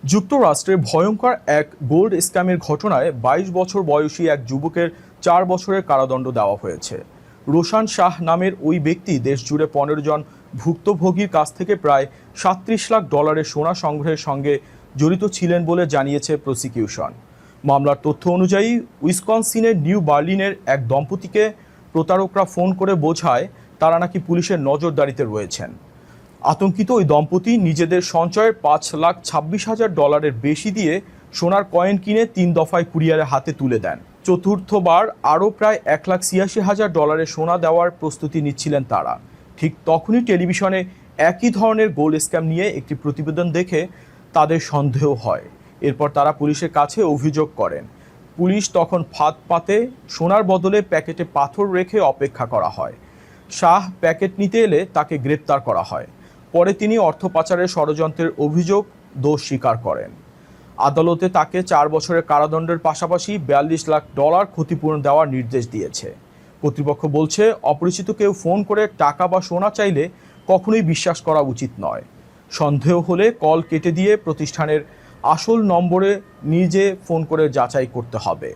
যুক্তরাষ্ট্রে ভয়ঙ্কর এক গোল্ড স্ক্যামের ঘটনায় ২২ বছর বয়সী এক যুবকের ৪ বছরের কারাদণ্ড দেওয়া হয়েছে। রোশান শাহ নামের ওই ব্যক্তি দেশজুড়ে ১৫ জন ভুক্তভোগীর কাছ থেকে প্রায় $৩৭ লাখ সোনা সংগ্রহের সঙ্গে জড়িত ছিলেন বলে জানিয়েছে প্রসিকিউশন। মামলার তথ্য অনুযায়ী উইসকনসিনের নিউ বার্লিনের এক দম্পতিকে প্রতারকরা ফোন করে বোঝায় তারা নাকি পুলিশের নজরদারিতে রয়েছেন। আতঙ্কিত ওই দম্পতি নিজেদের সঞ্চয়ের $৫,২৬,০০০ বেশি দিয়ে সোনার কয়েন কিনে ৩ দফায় কুরিয়ারের হাতে তুলে দেন। চতুর্থবার আরও প্রায় $১,৮৬,০০০ সোনা দেওয়ার প্রস্তুতি নিচ্ছিলেন তারা। ঠিক তখনই টেলিভিশনে একই ধরনের গোল্ড স্ক্যাম নিয়ে একটি প্রতিবেদন দেখে তাদের সন্দেহ হয়। এরপর তারা পুলিশের কাছে অভিযোগ করেন। পুলিশ তখন ফাঁদ পাতে সোনার বদলে প্যাকেটে পাথর রেখে অপেক্ষা করা হয়। শাহ প্যাকেট নিতে এলে তাকে গ্রেপ্তার করা হয়। পরে তিনি অর্থ পাচারের ষড়যন্ত্রের অভিযোগ দোষ স্বীকার করেন। আদালতে তাকে ৪ বছরের কারাদণ্ডের পাশাপাশি $৪২ লাখ ক্ষতিপূরণ দেওয়ার নির্দেশ দিয়েছে। কর্তৃপক্ষ বলছে, অপরিচিত কেউ ফোন করে টাকা বা সোনা চাইলে কখনোই বিশ্বাস করা উচিত নয়। সন্দেহ হলে কল কেটে দিয়ে প্রতিষ্ঠানের আসল নম্বরে নিজে ফোন করে যাচাই করতে হবে।